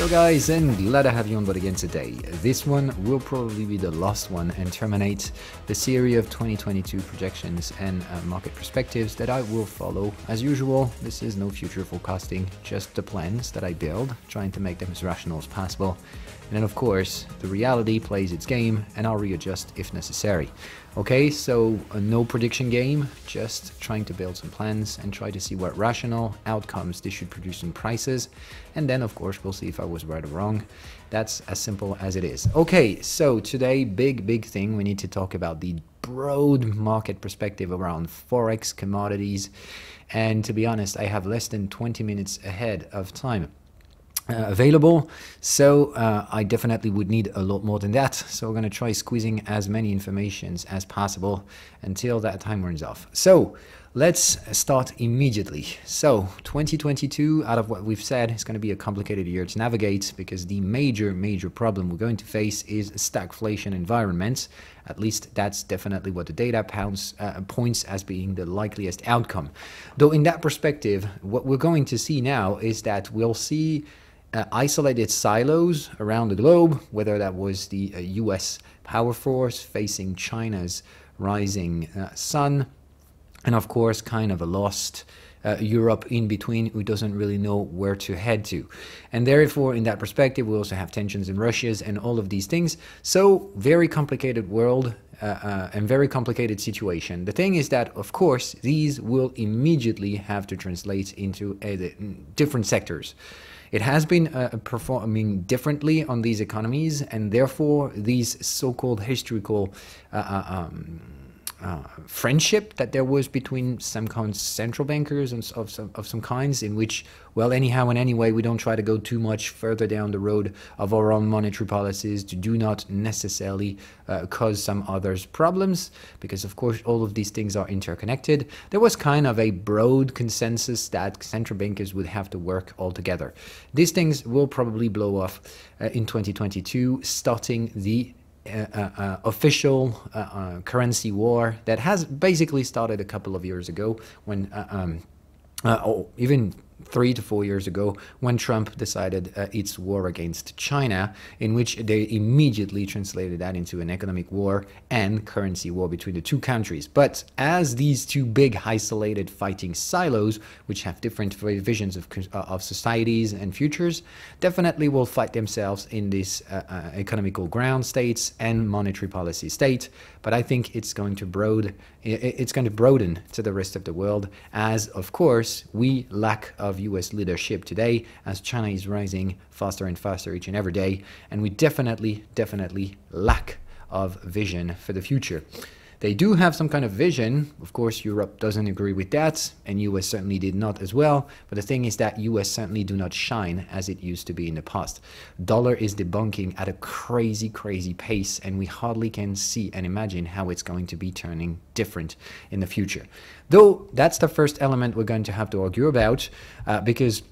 So guys, and glad to have you on board again today. This one will probably be the last one and terminate the series of 2022 projections and market perspectives that I will follow. As usual, this is no future forecasting, just the plans that I build, trying to make them as rational as possible. And then of course, the reality plays its game and I'll readjust if necessary. Okay, so no prediction game, just trying to build some plans and try to see what rational outcomes this should produce in prices. And then of course, we'll see if I was right or wrong. That's as simple as it is. Okay, so today, big thing, we need to talk about the broad market perspective around Forex, commodities. And to be honest, I have less than 20 minutes ahead of time available, so I definitely would need a lot more than that. So we're going to try squeezing as many informations as possible until that time runs off. So let's start immediately. So 2022, out of what we've said, is going to be a complicated year to navigate because the major problem we're going to face is a stagflation environment. At least that's definitely what the data points as being the likeliest outcome. Though in that perspective, what we're going to see now is that we'll see isolated silos around the globe, whether that was the US power force facing China's rising sun, and of course kind of a lost Europe in between who doesn't really know where to head to. And therefore, in that perspective, we also have tensions in Russia and all of these things. So very complicated world and very complicated situation. The thing is that, of course, these will immediately have to translate into different sectors. It has been performing differently on these economies, and therefore these so-called historical friendship that there was between some central bankers and of some kinds, in which, well, anyhow and anyway, we don't try to go too much further down the road of our own monetary policies to do not necessarily cause some others problems, because of course all of these things are interconnected. There was kind of a broad consensus that central bankers would have to work all together. These things will probably blow off in 2022, starting the official currency war that has basically started a couple of years ago when or even 3 to 4 years ago, when Trump decided its war against China, in which they immediately translated that into an economic war and currency war between the two countries. But as these two big isolated fighting silos, which have different visions of societies and futures, definitely will fight themselves in this economical ground states and monetary policy state. But I think it's going to broaden to the rest of the world, as of course we lack of US leadership today, as China is rising faster and faster each and every day, and we definitely lack of vision for the future. They do have some kind of vision. Of course, Europe doesn't agree with that, and US certainly did not as well. But the thing is that US certainly do not shine as it used to be in the past. Dollar is debunking at a crazy pace, and we hardly can see and imagine how it's going to be turning different in the future. Though that's the first element we're going to have to argue about, because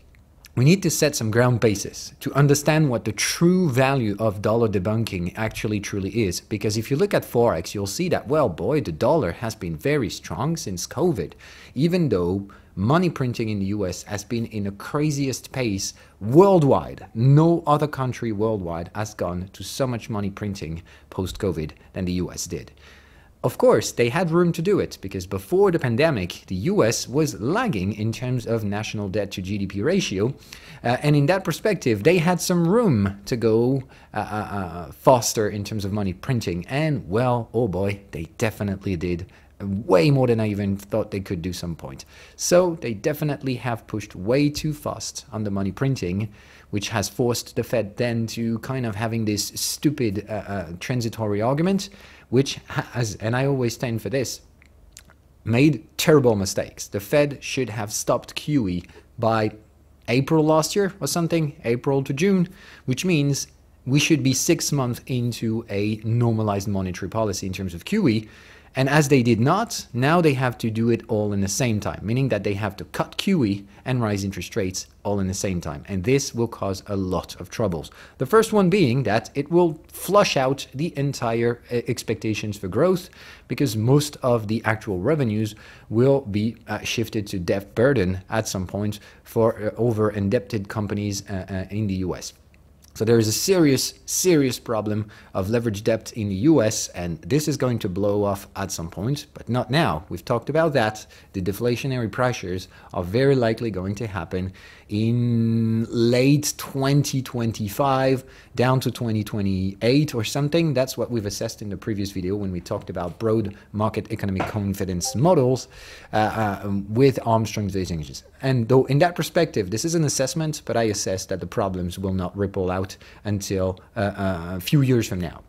we need to set some ground basis to understand what the true value of dollar debunking actually truly is. Because if you look at Forex, you'll see that, well, boy, the dollar has been very strong since COVID, even though money printing in the US has been in the craziest pace worldwide. No other country worldwide has gone to so much money printing post-COVID than the US did. Of course, they had room to do it, because before the pandemic, the US was lagging in terms of national debt to GDP ratio. And in that perspective, they had some room to go faster in terms of money printing. And, well, oh boy, they definitely did. Way more than I even thought they could do some point. So they definitely have pushed way too fast on the money printing, which has forced the Fed then to kind of having this stupid transitory argument, which has, and I always stand for this, made terrible mistakes. The Fed should have stopped QE by April last year or something, April to June, which means we should be 6 months into a normalized monetary policy in terms of QE. And as they did not, now they have to do it all in the same time, meaning that they have to cut QE and rise interest rates all in the same time. And this will cause a lot of troubles. The first one being that it will flush out the entire expectations for growth, because most of the actual revenues will be shifted to debt burden at some point for over-indebted companies in the US. So there is a serious problem of leverage debt in the US, and this is going to blow off at some point, but not now. We've talked about that. The deflationary pressures are very likely going to happen in late 2025 down to 2028 or something. That's what we've assessed in the previous video when we talked about broad market economic confidence models with Armstrong's exchanges. And though in that perspective, this is an assessment, but I assess that the problems will not ripple out until a few years from now.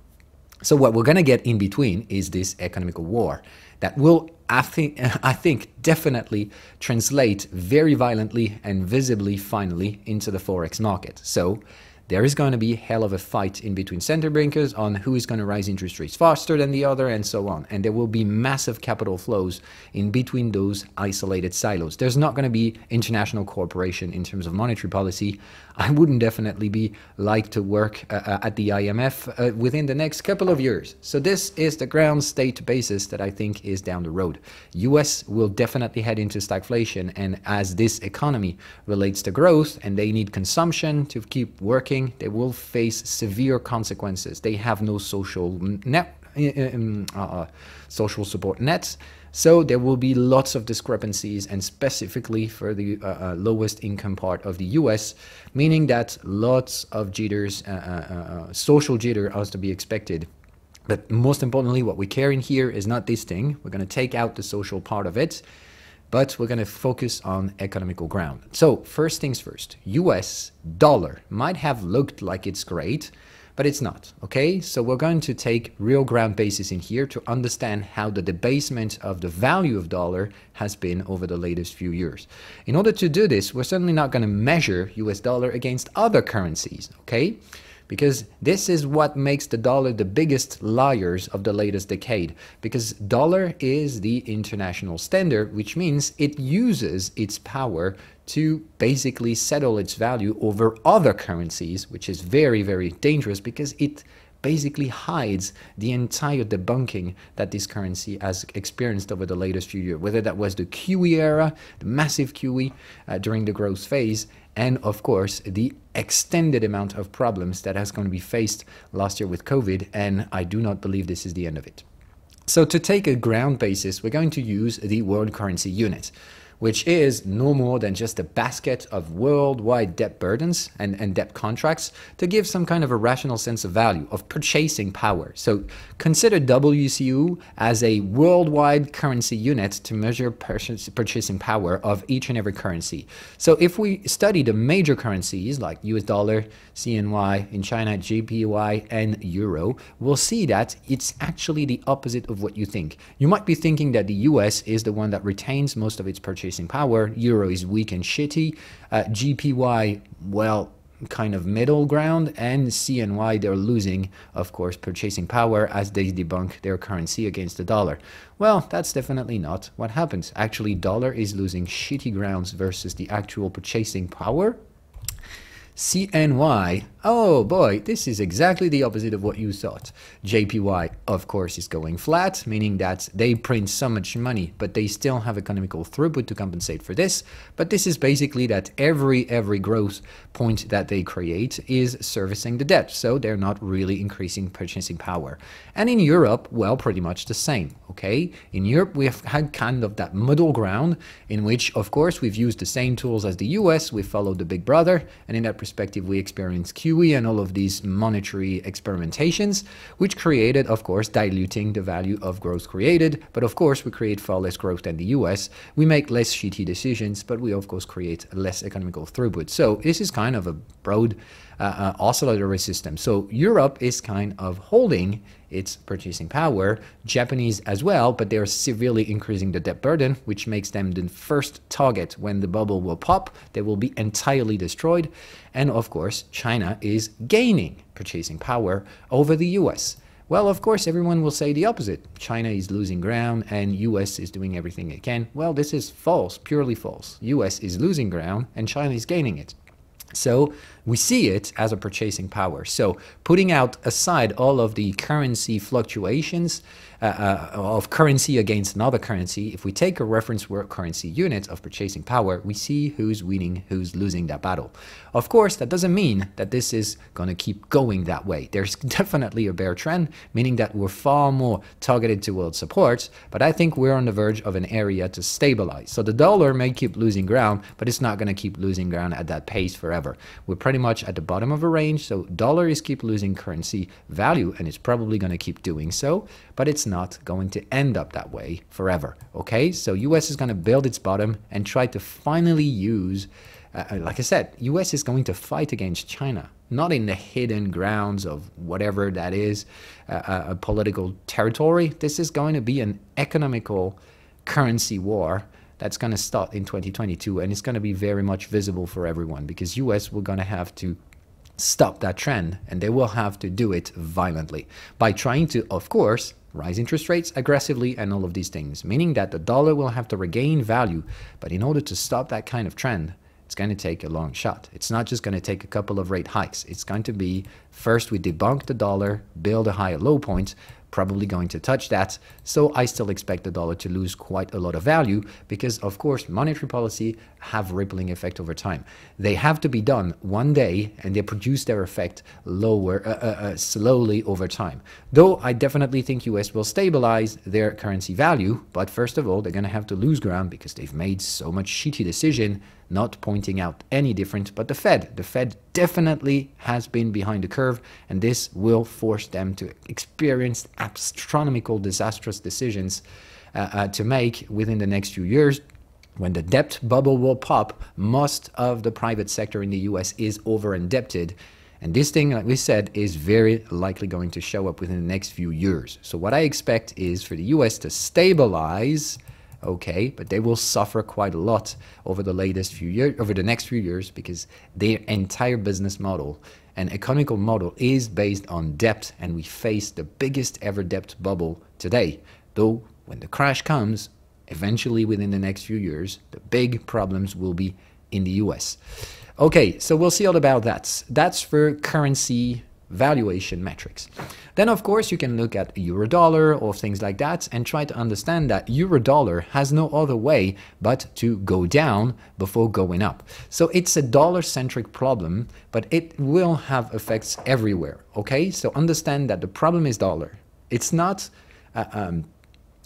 So what we're going to get in between is this economical war that will, I think, definitely translate very violently and visibly, finally, into the Forex market. So there is going to be a hell of a fight in between central bankers on who is going to raise interest rates faster than the other and so on. And there will be massive capital flows in between those isolated silos. There's not going to be international cooperation in terms of monetary policy. I wouldn't definitely be like to work at the IMF within the next couple of years. So this is the ground state basis that I think is down the road. US will definitely head into stagflation, and as this economy relates to growth and they need consumption to keep working, they will face severe consequences. They have no social net, social support nets. So there will be lots of discrepancies, and specifically for the lowest income part of the US, meaning that lots of jitters, social jitter is to be expected. But most importantly, what we care in here is not this thing. We're going to take out the social part of it, but we're going to focus on economical ground. So first things first, US dollar might have looked like it's great, but it's not, okay? So we're going to take real ground basis in here to understand how the debasement of the value of dollar has been over the latest few years. In order to do this, we're certainly not going to measure US dollar against other currencies, okay? Because this is what makes the dollar the biggest liars of the latest decade. Because dollar is the international standard, which means it uses its power to basically settle its value over other currencies, which is very, very dangerous because it basically hides the entire debunking that this currency has experienced over the latest few years, whether that was the QE era, the massive QE during the growth phase, and of course the extended amount of problems that has going to be faced last year with COVID, and I do not believe this is the end of it. So to take a ground basis, we're going to use the world currency unit, which is no more than just a basket of worldwide debt burdens and debt contracts to give some kind of a rational sense of value, of purchasing power. So consider WCU as a worldwide currency unit to measure purchasing power of each and every currency. So if we study the major currencies like US dollar, CNY, in China, JPY, and Euro, we'll see that it's actually the opposite of what you think. You might be thinking that the US is the one that retains most of its purchasing power. Euro is weak and shitty. GPY, well, kind of middle ground, and CNY, they're losing, of course, purchasing power as they debunk their currency against the dollar. Well, that's definitely not what happens. Actually, dollar is losing shitty grounds versus the actual purchasing power. CNY, oh boy, this is exactly the opposite of what you thought. JPY, of course, is going flat, meaning that they print so much money, but they still have economical throughput to compensate for this. But this is basically that every growth point that they create is servicing the debt, so they're not really increasing purchasing power. And in Europe, well, pretty much the same, okay? In Europe, we have had kind of that middle ground in which, of course, we've used the same tools as the US, we followed the big brother, and in that perspective, we experienced QE and all of these monetary experimentations, which created, of course, diluting the value of growth created. But of course, we create far less growth than the US. We make less shitty decisions, but we, of course, create less economical throughput. So this is kind of a broad oscillatory system. So Europe is kind of holding its purchasing power, Japanese as well, but they're severely increasing the debt burden, which makes them the first target when the bubble will pop. They will be entirely destroyed. And of course, China is gaining purchasing power over the US. Well, of course, everyone will say the opposite. China is losing ground and US is doing everything it can. Well, this is false, purely false. US is losing ground and China is gaining it. So we see it as a purchasing power. So putting out aside all of the currency fluctuations of currency against another currency, if we take a reference word currency unit of purchasing power, we see who's winning, who's losing that battle. Of course, that doesn't mean that this is going to keep going that way. There's definitely a bear trend, meaning that we're far more targeted towards supports, but I think we're on the verge of an area to stabilize. So the dollar may keep losing ground, but it's not going to keep losing ground at that pace forever. We're pretty much at the bottom of a range, so dollar is keep losing currency value, and it's probably going to keep doing so, but it's not going to end up that way forever. Okay, so US is going to build its bottom and try to finally use, like I said, US is going to fight against China, not in the hidden grounds of whatever that is, a political territory. This is going to be an economical currency war that's going to start in 2022, and it's going to be very much visible for everyone, because US will going to have to stop that trend, and they will have to do it violently by trying to, of course, rise interest rates aggressively and all of these things, meaning that the dollar will have to regain value. But in order to stop that kind of trend, it's going to take a long shot. It's not just going to take a couple of rate hikes. It's going to be, first we debunk the dollar, build a higher low point, probably going to touch that. So I still expect the dollar to lose quite a lot of value, because of course monetary policy have rippling effect over time. They have to be done one day, and they produce their effect slowly over time. Though I definitely think US will stabilize their currency value, but first of all they're going to have to lose ground, because they've made so much shitty decision, not pointing out any different, but the Fed definitely has been behind the curve, and this will force them to experience astronomical, disastrous decisions to make within the next few years. When the debt bubble will pop, most of the private sector in the US is over-indebted, and this thing, like we said, is very likely going to show up within the next few years. So what I expect is for the US to stabilize, okay, but they will suffer quite a lot over the next few years, because their entire business model and economical model is based on debt, and we face the biggest ever debt bubble today. Though when the crash comes, eventually within the next few years, the big problems will be in the US. Okay, so we'll see all about that. That's for currency valuation metrics. Then of course you can look at euro dollar or things like that and try to understand that euro dollar has no other way but to go down before going up. So it's a dollar centric problem, but it will have effects everywhere. Okay, so understand that the problem is dollar. It's not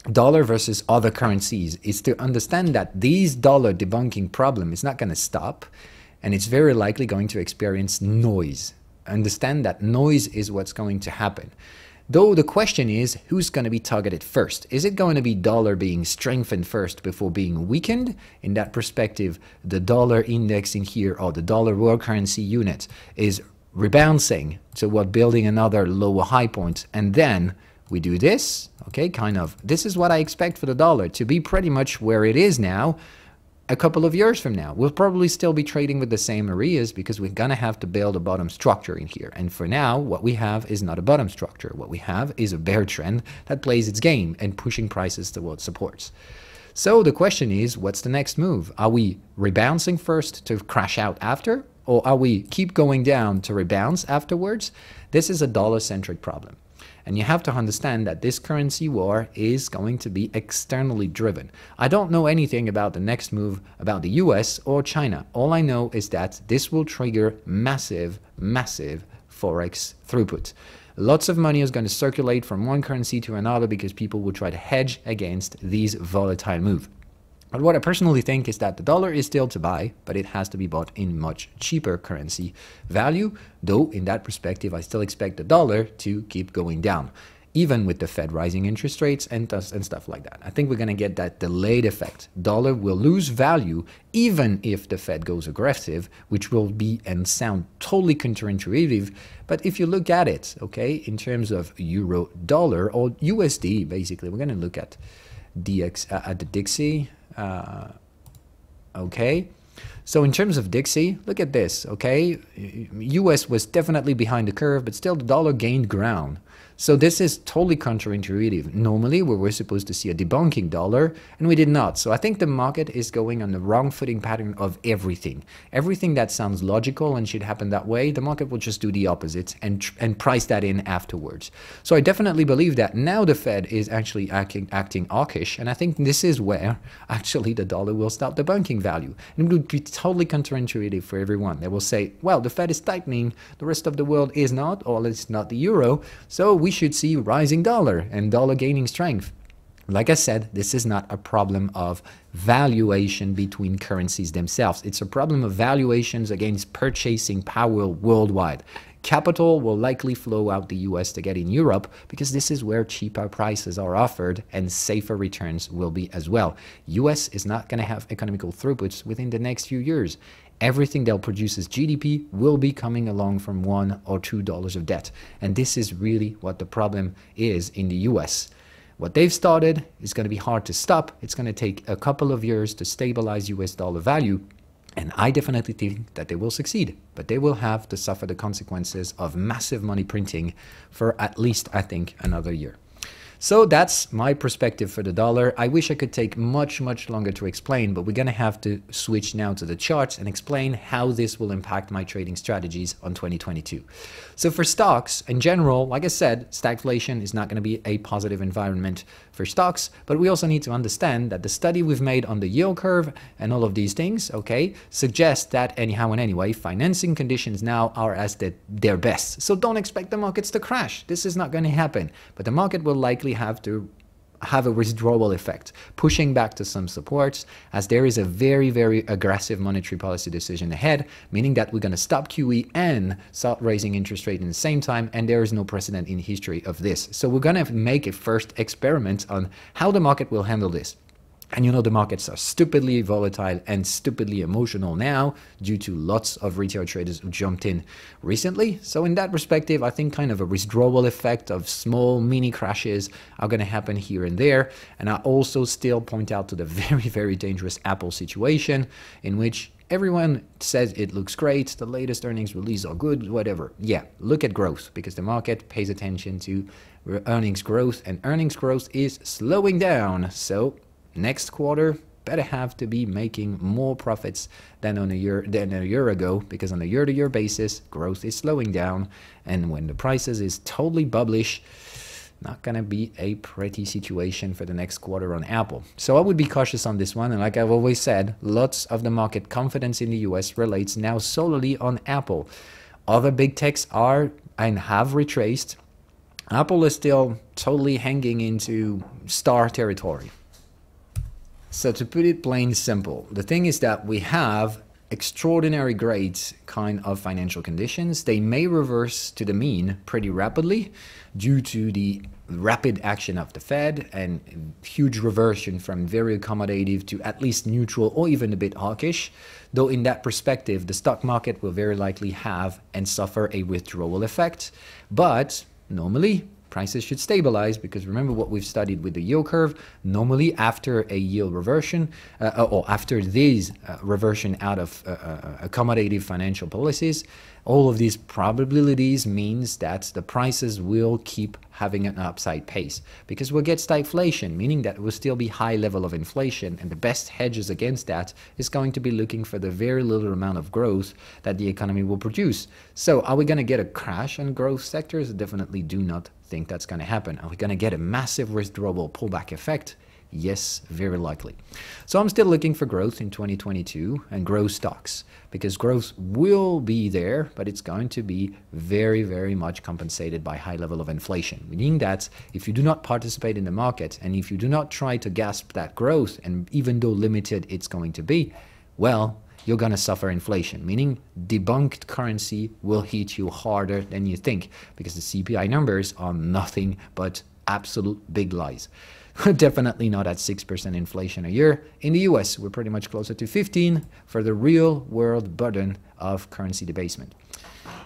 dollar versus other currencies. It's to understand that these dollar debunking problem is not going to stop, and it's very likely going to experience noise. Understand that noise is what's going to happen. Though the question is, who's going to be targeted first? Is it going to be dollar being strengthened first before being weakened? In that perspective, the dollar index in here, or the dollar world currency unit, is rebouncing toward building another lower high point, and then we do this, okay, kind of. This is what I expect for the dollar to be pretty much where it is now. A couple of years from now, we'll probably still be trading with the same areas, because we're going to have to build a bottom structure in here. And for now, what we have is not a bottom structure. What we have is a bear trend that plays its game and pushing prices towards supports. So the question is, what's the next move? Are we rebouncing first to crash out after? Or are we keep going down to rebounce afterwards? This is a dollar-centric problem. And you have to understand that this currency war is going to be externally driven. I don't know anything about the next move about the US or China. All I know is that this will trigger massive, massive Forex throughput. Lots of money is going to circulate from one currency to another, because people will try to hedge against these volatile moves. But what I personally think is that the dollar is still to buy, but it has to be bought in much cheaper currency value. Though in that perspective, I still expect the dollar to keep going down, even with the Fed rising interest rates and stuff like that. I think we're going to get that delayed effect. Dollar will lose value even if the Fed goes aggressive, which will be and sound totally counterintuitive. But if you look at it, okay, in terms of euro dollar or USD, basically, we're going to look at the Dixie. Okay, So in terms of Dixie, look at this, okay? US was definitely behind the curve, but still the dollar gained ground. So this is totally counterintuitive. Normally, we were supposed to see a debunking dollar, and we did not. So I think the market is going on the wrong footing pattern of everything. Everything that sounds logical and should happen that way, the market will just do the opposite and price that in afterwards. So I definitely believe that now the Fed is actually acting hawkish, and I think this is where actually the dollar will start debunking value. And it would be totally counterintuitive for everyone. They will say, well, the Fed is tightening, the rest of the world is not, or it's not the euro, so we should see rising dollar and dollar gaining strength. Like I said, this is not a problem of valuation between currencies themselves. It's a problem of valuations against purchasing power worldwide. Capital will likely flow out the US to get in Europe because this is where cheaper prices are offered and safer returns will be as well. US is not going to have economical throughputs within the next few years. Everything they'll produce as GDP will be coming along from $1 or $2 of debt. And this is really what the problem is in the US. What they've started is going to be hard to stop. It's going to take a couple of years to stabilize US dollar value. And I definitely think that they will succeed, but they will have to suffer the consequences of massive money printing for at least, I think, another year. So that's my perspective for the dollar. I wish I could take much longer to explain, but we're going to have to switch now to the charts and explain how this will impact my trading strategies on 2022. So for stocks in general, like I said, stagflation is not going to be a positive environment for stocks, but we also need to understand that the study we've made on the yield curve and all of these things, okay, suggest that anyhow and anyway, financing conditions now are at their best. So don't expect the markets to crash. This is not going to happen, but the market will likely have to have a withdrawal effect, pushing back to some supports, as there is a very aggressive monetary policy decision ahead, meaning that we're going to stop QE and start raising interest rate in the same time, and there is no precedent in history of this. So we're going to make a first experiment on how the market will handle this. And you know, the markets are stupidly volatile and stupidly emotional now due to lots of retail traders who jumped in recently. So in that perspective, I think kind of a withdrawal effect of small mini crashes are going to happen here and there. And I also still point out to the very dangerous Apple situation in which everyone says it looks great, the latest earnings release are good, whatever. Yeah, look at growth, because the market pays attention to earnings growth, and earnings growth is slowing down. So next quarter better have to be making more profits than a year ago, because on a year-to-year basis, growth is slowing down, and when the prices is totally bullish, not gonna be a pretty situation for the next quarter on Apple. So I would be cautious on this one, and like I've always said, lots of the market confidence in the US relates now solely on Apple. Other big techs are and have retraced. Apple is still totally hanging into star territory. So to put it plain simple, the thing is that we have extraordinary great kind of financial conditions. They may reverse to the mean pretty rapidly due to the rapid action of the Fed and huge reversion from very accommodative to at least neutral or even a bit hawkish. Though in that perspective, the stock market will very likely have and suffer a withdrawal effect. But normally, prices should stabilize, because remember what we've studied with the yield curve. Normally after a yield reversion or after these reversion out of accommodative financial policies, all of these probabilities means that the prices will keep having an upside pace, because we'll get stagflation, meaning that it will still be high level of inflation, and the best hedges against that is going to be looking for the very little amount of growth that the economy will produce. So are we going to get a crash in growth sectors? Definitely do not think that's going to happen. Are we going to get a massive withdrawal pullback effect? Yes, very likely. So I'm still looking for growth in 2022 and growth stocks, because growth will be there, but it's going to be very much compensated by high level of inflation, meaning that if you do not participate in the market and if you do not try to grasp that growth, and even though limited it's going to be, well, you're going to suffer inflation, meaning debunked currency will hit you harder than you think, because the CPI numbers are nothing but absolute big lies. Definitely not at 6% inflation a year. In the US, we're pretty much closer to 15 for the real world burden of currency debasement.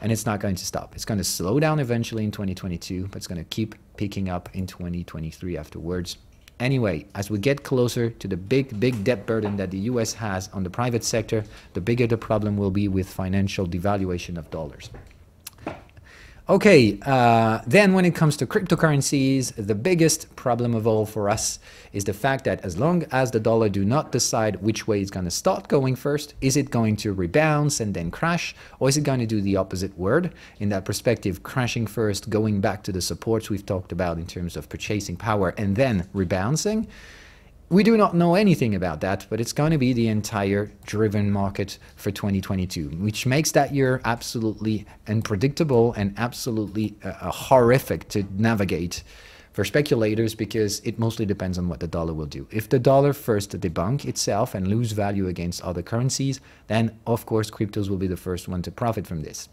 And it's not going to stop. It's going to slow down eventually in 2022, but it's going to keep picking up in 2023 afterwards. anyway, as we get closer to the big debt burden that the US has on the private sector, the bigger the problem will be with financial devaluation of dollars. Okay, then when it comes to cryptocurrencies, the biggest problem of all for us is the fact that as long as the dollar do not decide which way it's going to start going first, is it going to rebound and then crash, or is it going to do the opposite word? In that perspective, crashing first, going back to the supports we've talked about in terms of purchasing power, and then rebounding. We do not know anything about that, but it's going to be the entire driven market for 2022, which makes that year absolutely unpredictable and absolutely horrific to navigate for speculators, because it mostly depends on what the dollar will do. If the dollar first debunk itself and lose value against other currencies, then of course cryptos will be the first one to profit from this.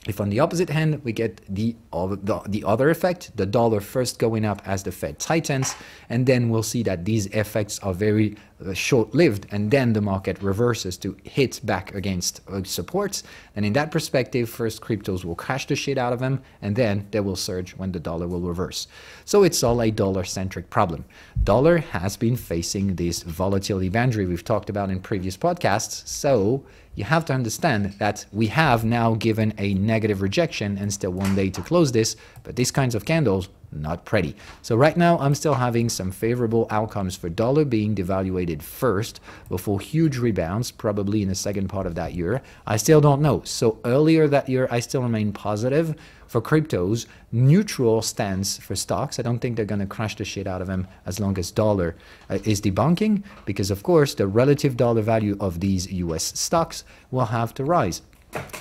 If on the opposite hand, we get the other effect, the dollar first going up as the Fed tightens, and then we'll see that these effects are very short-lived, and then the market reverses to hit back against supports. And in that perspective, first cryptos will crash the shit out of them, and then they will surge when the dollar will reverse. So it's all a dollar-centric problem. Dollar has been facing this volatility boundary we've talked about in previous podcasts, so you have to understand that we have now given a negative rejection and still 1 day to close this, but these kinds of candles, not pretty. So right now I'm still having some favorable outcomes for dollar being devaluated first before huge rebounds, probably in the second part of that year. I still don't know. So earlier that year, I still remain positive for cryptos, neutral stance for stocks. I don't think they're going to crash the shit out of them as long as dollar is debunking, because of course the relative dollar value of these US stocks will have to rise.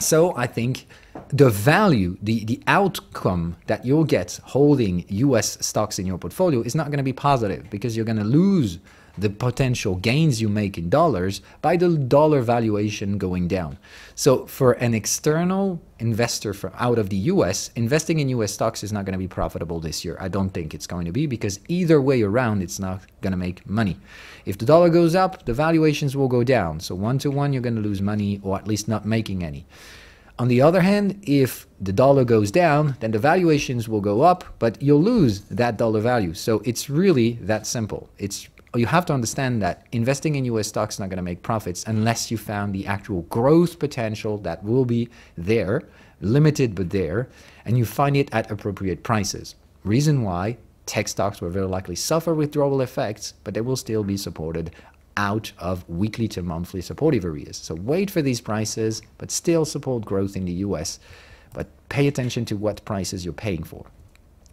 So I think the value, the outcome that you'll get holding US stocks in your portfolio is not going to be positive, because you're going to lose the potential gains you make in dollars by the dollar valuation going down. So for an external investor from out of the US, investing in US stocks is not going to be profitable this year. I don't think it's going to be, because either way around, it's not going to make money. If the dollar goes up, the valuations will go down. So 1-to-1, you're going to lose money, or at least not making any. On the other hand, if the dollar goes down, then the valuations will go up, but you'll lose that dollar value. So it's really that simple. You have to understand that investing in US stocks is not going to make profits unless you found the actual growth potential that will be there, limited but there, and you find it at appropriate prices. Reason why tech stocks will very likely suffer withdrawal effects, but they will still be supported out of weekly to monthly supportive areas. So wait for these prices, but still support growth in the US, but pay attention to what prices you're paying for.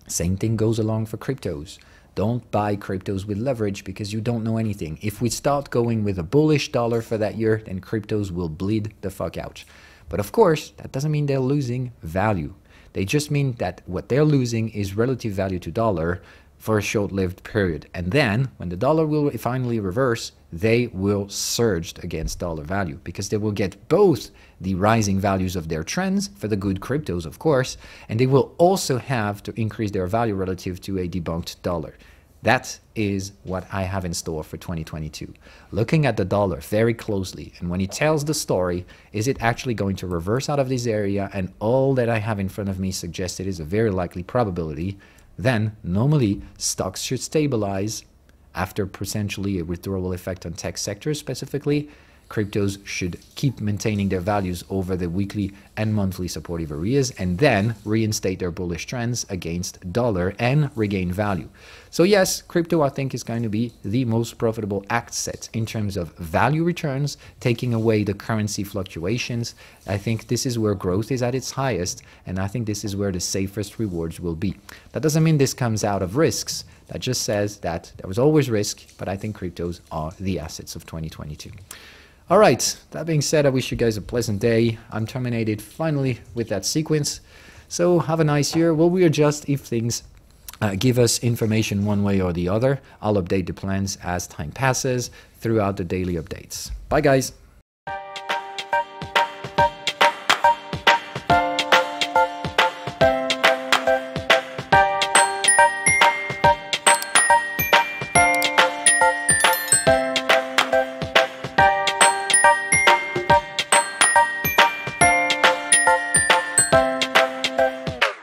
Same thing goes along for cryptos. Don't buy cryptos with leverage, because you don't know anything. If we start going with a bullish dollar for that year, then cryptos will bleed the fuck out. But of course, that doesn't mean they're losing value. They just mean that what they're losing is relative value to dollar for a short-lived period. And then when the dollar will finally reverse, they will surge against dollar value, because they will get both the rising values of their trends for the good cryptos, of course, and they will also have to increase their value relative to a debunked dollar. That is what I have in store for 2022. Looking at the dollar very closely, and when it tells the story, is it actually going to reverse out of this area? And all that I have in front of me suggests it is a very likely probability. Then normally stocks should stabilize after potentially a withdrawal effect on tech sectors specifically. Cryptos should keep maintaining their values over the weekly and monthly supportive areas, and then reinstate their bullish trends against dollar and regain value. So yes, crypto I think is going to be the most profitable asset in terms of value returns, taking away the currency fluctuations. I think this is where growth is at its highest, and I think this is where the safest rewards will be. That doesn't mean this comes out of risks. That just says that there was always risk, but I think cryptos are the assets of 2022. All right, that being said, I wish you guys a pleasant day. I'm terminated finally with that sequence. So have a nice year. We'll readjust if things give us information one way or the other. I'll update the plans as time passes throughout the daily updates. Bye, guys.